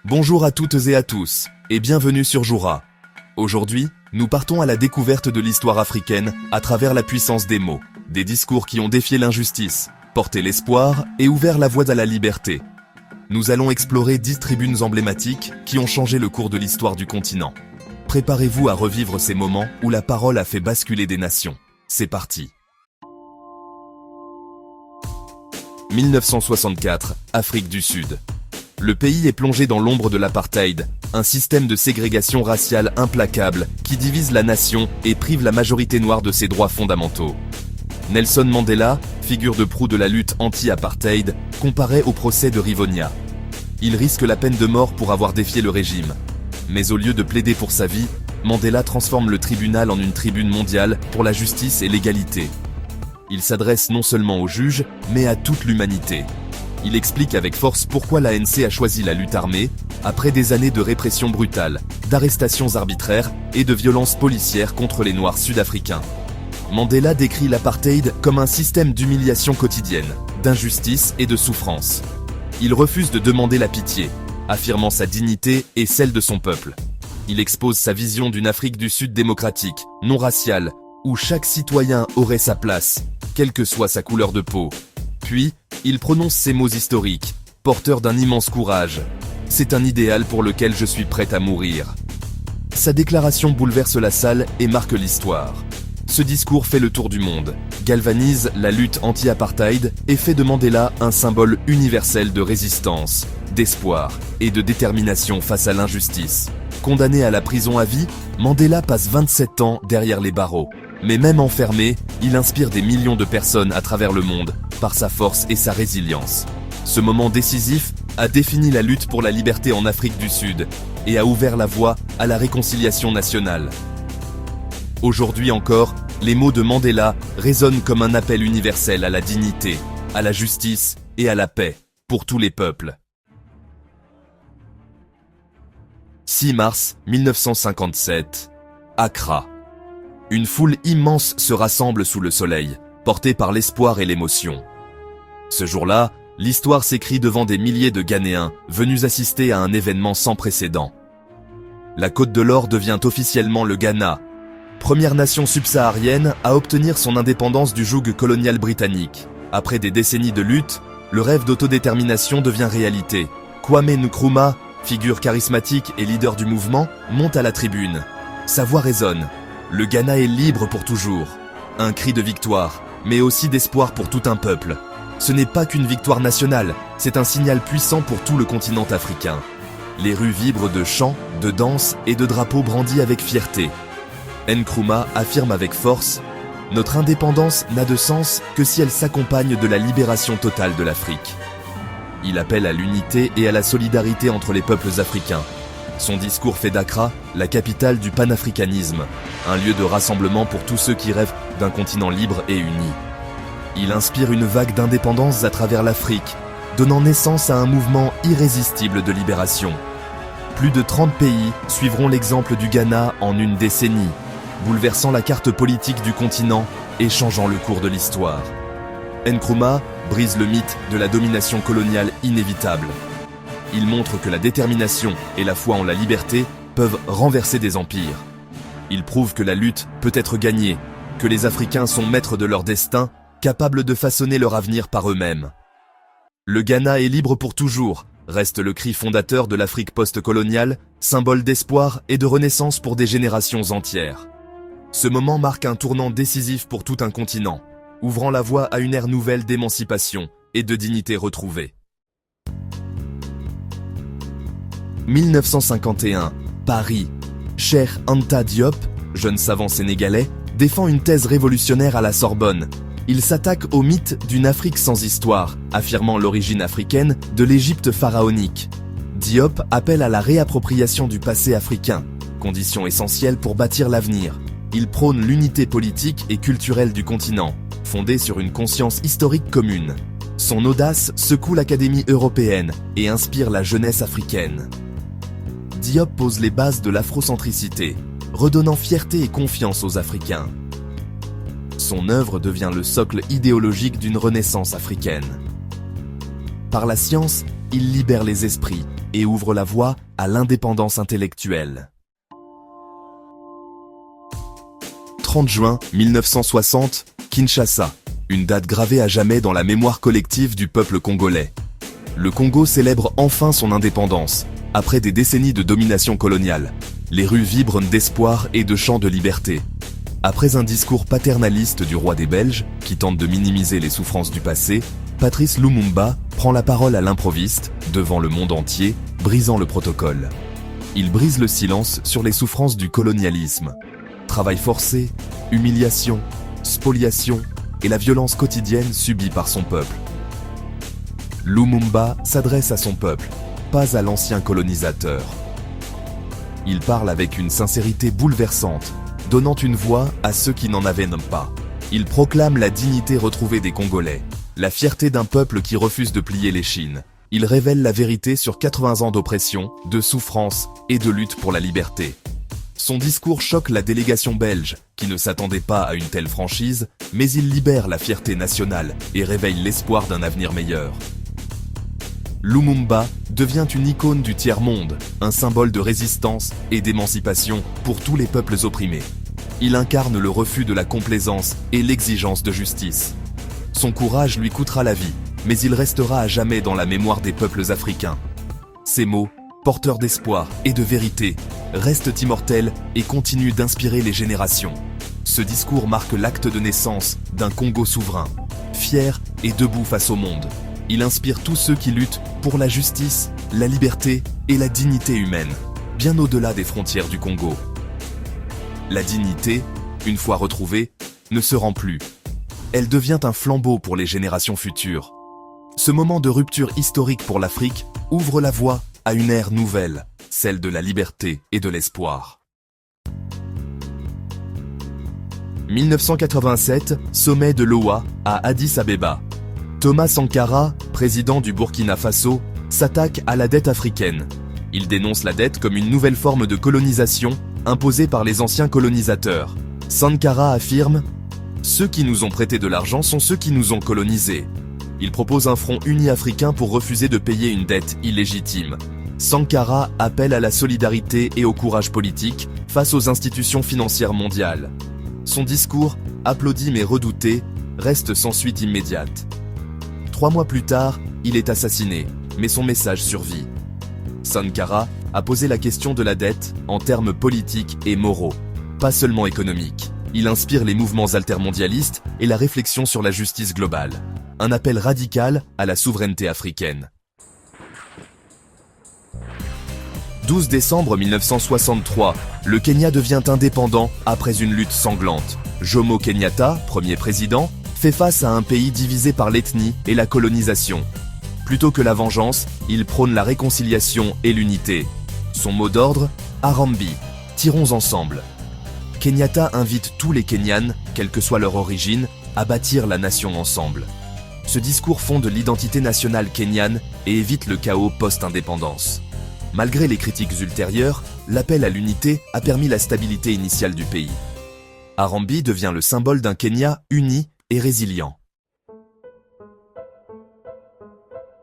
Bonjour à toutes et à tous, et bienvenue sur Joura. Aujourd'hui, nous partons à la découverte de l'histoire africaine à travers la puissance des mots, des discours qui ont défié l'injustice, porté l'espoir et ouvert la voie à la liberté. Nous allons explorer 10 tribunes emblématiques qui ont changé le cours de l'histoire du continent. Préparez-vous à revivre ces moments où la parole a fait basculer des nations. C'est parti. 1964, Afrique du Sud. Le pays est plongé dans l'ombre de l'apartheid, un système de ségrégation raciale implacable qui divise la nation et prive la majorité noire de ses droits fondamentaux. Nelson Mandela, figure de proue de la lutte anti-apartheid, comparaît au procès de Rivonia. Il risque la peine de mort pour avoir défié le régime. Mais au lieu de plaider pour sa vie, Mandela transforme le tribunal en une tribune mondiale pour la justice et l'égalité. Il s'adresse non seulement aux juges, mais à toute l'humanité. Il explique avec force pourquoi l'ANC a choisi la lutte armée, après des années de répression brutale, d'arrestations arbitraires et de violences policières contre les Noirs sud-africains. Mandela décrit l'apartheid comme un système d'humiliation quotidienne, d'injustice et de souffrance. Il refuse de demander la pitié, affirmant sa dignité et celle de son peuple. Il expose sa vision d'une Afrique du Sud démocratique, non raciale, où chaque citoyen aurait sa place, quelle que soit sa couleur de peau. Puis, il prononce ces mots historiques, porteurs d'un immense courage. C'est un idéal pour lequel je suis prêt à mourir. Sa déclaration bouleverse la salle et marque l'histoire. Ce discours fait le tour du monde, galvanise la lutte anti-apartheid et fait de Mandela un symbole universel de résistance, d'espoir et de détermination face à l'injustice. Condamné à la prison à vie, Mandela passe 27 ans derrière les barreaux. Mais même enfermé, il inspire des millions de personnes à travers le monde par sa force et sa résilience. Ce moment décisif a défini la lutte pour la liberté en Afrique du Sud et a ouvert la voie à la réconciliation nationale. Aujourd'hui encore, les mots de Mandela résonnent comme un appel universel à la dignité, à la justice et à la paix pour tous les peuples. 6 mars 1957, Accra. Une foule immense se rassemble sous le soleil, portée par l'espoir et l'émotion. Ce jour-là, l'histoire s'écrit devant des milliers de Ghanéens venus assister à un événement sans précédent. La Côte de l'Or devient officiellement le Ghana, première nation subsaharienne à obtenir son indépendance du joug colonial britannique. Après des décennies de lutte, le rêve d'autodétermination devient réalité. Kwame Nkrumah, figure charismatique et leader du mouvement, monte à la tribune. Sa voix résonne. Le Ghana est libre pour toujours. Un cri de victoire, mais aussi d'espoir pour tout un peuple. Ce n'est pas qu'une victoire nationale, c'est un signal puissant pour tout le continent africain. Les rues vibrent de chants, de danses et de drapeaux brandis avec fierté. Nkrumah affirme avec force « Notre indépendance n'a de sens que si elle s'accompagne de la libération totale de l'Afrique ». Il appelle à l'unité et à la solidarité entre les peuples africains. Son discours fait d'Accra la capitale du panafricanisme, un lieu de rassemblement pour tous ceux qui rêvent d'un continent libre et uni. Il inspire une vague d'indépendance à travers l'Afrique, donnant naissance à un mouvement irrésistible de libération. Plus de 30 pays suivront l'exemple du Ghana en une décennie, bouleversant la carte politique du continent et changeant le cours de l'histoire. Nkrumah brise le mythe de la domination coloniale inévitable. Il montre que la détermination et la foi en la liberté peuvent renverser des empires. Il prouve que la lutte peut être gagnée, que les Africains sont maîtres de leur destin, capables de façonner leur avenir par eux-mêmes. Le Ghana est libre pour toujours, reste le cri fondateur de l'Afrique post-coloniale, symbole d'espoir et de renaissance pour des générations entières. Ce moment marque un tournant décisif pour tout un continent, ouvrant la voie à une ère nouvelle d'émancipation et de dignité retrouvée. 1951, Paris. Cheikh Anta Diop, jeune savant sénégalais, défend une thèse révolutionnaire à la Sorbonne. Il s'attaque au mythe d'une Afrique sans histoire, affirmant l'origine africaine de l'Égypte pharaonique. Diop appelle à la réappropriation du passé africain, condition essentielle pour bâtir l'avenir. Il prône l'unité politique et culturelle du continent, fondée sur une conscience historique commune. Son audace secoue l'Académie européenne et inspire la jeunesse africaine. Diop pose les bases de l'afrocentricité, redonnant fierté et confiance aux Africains. Son œuvre devient le socle idéologique d'une renaissance africaine. Par la science, il libère les esprits, et ouvre la voie à l'indépendance intellectuelle. 30 juin 1960, Kinshasa, une date gravée à jamais dans la mémoire collective du peuple congolais. Le Congo célèbre enfin son indépendance, après des décennies de domination coloniale. Les rues vibrent d'espoir et de chants de liberté. Après un discours paternaliste du roi des Belges, qui tente de minimiser les souffrances du passé, Patrice Lumumba prend la parole à l'improviste, devant le monde entier, brisant le protocole. Il brise le silence sur les souffrances du colonialisme. Travail forcé, humiliation, spoliation et la violence quotidienne subie par son peuple. Lumumba s'adresse à son peuple, pas à l'ancien colonisateur. Il parle avec une sincérité bouleversante, donnant une voix à ceux qui n'en avaient pas. Il proclame la dignité retrouvée des Congolais, la fierté d'un peuple qui refuse de plier l'échine. Il révèle la vérité sur 80 ans d'oppression, de souffrance et de lutte pour la liberté. Son discours choque la délégation belge, qui ne s'attendait pas à une telle franchise, mais il libère la fierté nationale et réveille l'espoir d'un avenir meilleur. Lumumba devient une icône du tiers-monde, un symbole de résistance et d'émancipation pour tous les peuples opprimés. Il incarne le refus de la complaisance et l'exigence de justice. Son courage lui coûtera la vie, mais il restera à jamais dans la mémoire des peuples africains. Ses mots, porteurs d'espoir et de vérité, restent immortels et continuent d'inspirer les générations. Ce discours marque l'acte de naissance d'un Congo souverain, fier et debout face au monde. Il inspire tous ceux qui luttent pour la justice, la liberté et la dignité humaine, bien au-delà des frontières du Congo. La dignité, une fois retrouvée, ne se rend plus. Elle devient un flambeau pour les générations futures. Ce moment de rupture historique pour l'Afrique ouvre la voie à une ère nouvelle, celle de la liberté et de l'espoir. 1987, sommet de l'OA à Addis Abeba. Thomas Sankara, président du Burkina Faso, s'attaque à la dette africaine. Il dénonce la dette comme une nouvelle forme de colonisation imposée par les anciens colonisateurs. Sankara affirme « Ceux qui nous ont prêté de l'argent sont ceux qui nous ont colonisés ». Il propose un front uni africain pour refuser de payer une dette illégitime. Sankara appelle à la solidarité et au courage politique face aux institutions financières mondiales. Son discours, applaudi mais redouté, reste sans suite immédiate. 3 mois plus tard, il est assassiné, mais son message survit. Sankara a posé la question de la dette en termes politiques et moraux, pas seulement économiques. Il inspire les mouvements altermondialistes et la réflexion sur la justice globale. Un appel radical à la souveraineté africaine. 12 décembre 1963, le Kenya devient indépendant après une lutte sanglante. Jomo Kenyatta, premier président, fait face à un pays divisé par l'ethnie et la colonisation. Plutôt que la vengeance, il prône la réconciliation et l'unité. Son mot d'ordre, Harambee, tirons ensemble. Kenyatta invite tous les Kenyans, quelle que soit leur origine, à bâtir la nation ensemble. Ce discours fonde l'identité nationale kenyane et évite le chaos post-indépendance. Malgré les critiques ultérieures, l'appel à l'unité a permis la stabilité initiale du pays. Harambee devient le symbole d'un Kenya uni et résilient.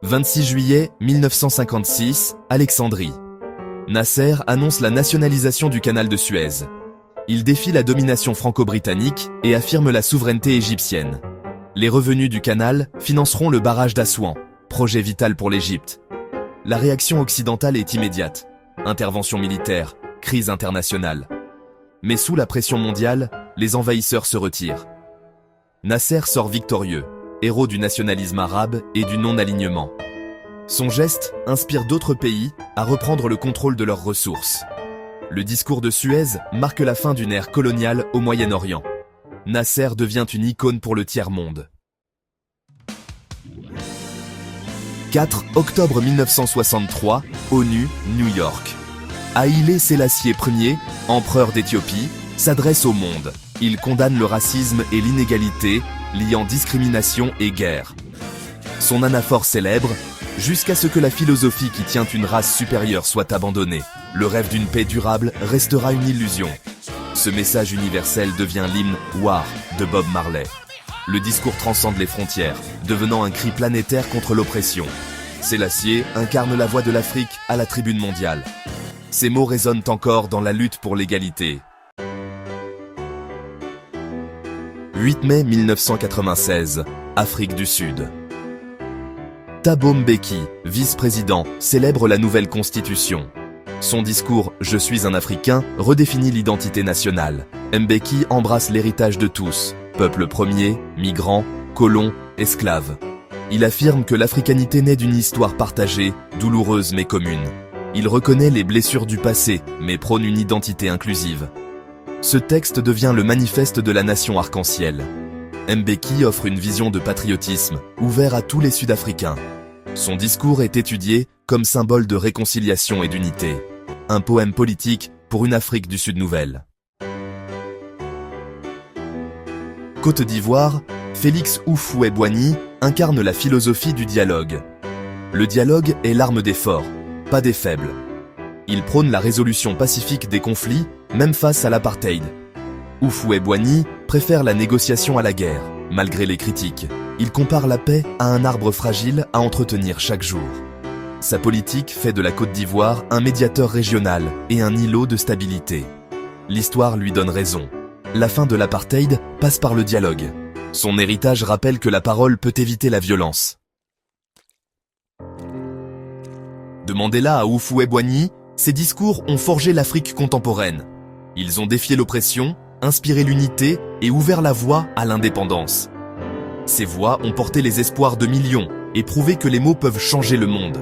26 juillet 1956, Alexandrie. Nasser annonce la nationalisation du canal de Suez. Il défie la domination franco-britannique et affirme la souveraineté égyptienne. Les revenus du canal financeront le barrage d'Assouan, projet vital pour l'Égypte. La réaction occidentale est immédiate. Intervention militaire, crise internationale. Mais sous la pression mondiale, les envahisseurs se retirent. Nasser sort victorieux, héros du nationalisme arabe et du non-alignement. Son geste inspire d'autres pays à reprendre le contrôle de leurs ressources. Le discours de Suez marque la fin d'une ère coloniale au Moyen-Orient. Nasser devient une icône pour le tiers-monde. 4 octobre 1963, ONU, New York. Haïlé Sélassié Ier, empereur d'Éthiopie, s'adresse au monde. Il condamne le racisme et l'inégalité, liant discrimination et guerre. Son anaphore célèbre « Jusqu'à ce que la philosophie qui tient une race supérieure soit abandonnée, le rêve d'une paix durable restera une illusion ». Ce message universel devient l'hymne « War » de Bob Marley. Le discours transcende les frontières, devenant un cri planétaire contre l'oppression. Sélassié incarne la voix de l'Afrique à la tribune mondiale. Ces mots résonnent encore dans la lutte pour l'égalité. 8 mai 1996, Afrique du Sud. Thabo Mbeki, vice-président, célèbre la nouvelle constitution. Son discours « Je suis un Africain » redéfinit l'identité nationale. Mbeki embrasse l'héritage de tous, peuple premier, migrants, colons, esclaves. Il affirme que l'africanité naît d'une histoire partagée, douloureuse mais commune. Il reconnaît les blessures du passé, mais prône une identité inclusive. Ce texte devient le manifeste de la nation arc-en-ciel. Mbeki offre une vision de patriotisme, ouvert à tous les Sud-Africains. Son discours est étudié comme symbole de réconciliation et d'unité. Un poème politique pour une Afrique du Sud nouvelle. Côte d'Ivoire, Félix Houphouët-Boigny incarne la philosophie du dialogue. Le dialogue est l'arme des forts, pas des faibles. Il prône la résolution pacifique des conflits, même face à l'apartheid. Houphouët-Boigny préfère la négociation à la guerre, malgré les critiques. Il compare la paix à un arbre fragile à entretenir chaque jour. Sa politique fait de la Côte d'Ivoire un médiateur régional et un îlot de stabilité. L'histoire lui donne raison. La fin de l'apartheid passe par le dialogue. Son héritage rappelle que la parole peut éviter la violence. De Mandela à Houphouët-Boigny, ses discours ont forgé l'Afrique contemporaine. Ils ont défié l'oppression, inspiré l'unité et ouvert la voie à l'indépendance. Ces voix ont porté les espoirs de millions et prouvé que les mots peuvent changer le monde.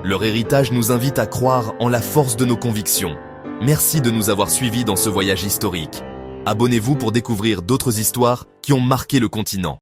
Leur héritage nous invite à croire en la force de nos convictions. Merci de nous avoir suivis dans ce voyage historique. Abonnez-vous pour découvrir d'autres histoires qui ont marqué le continent.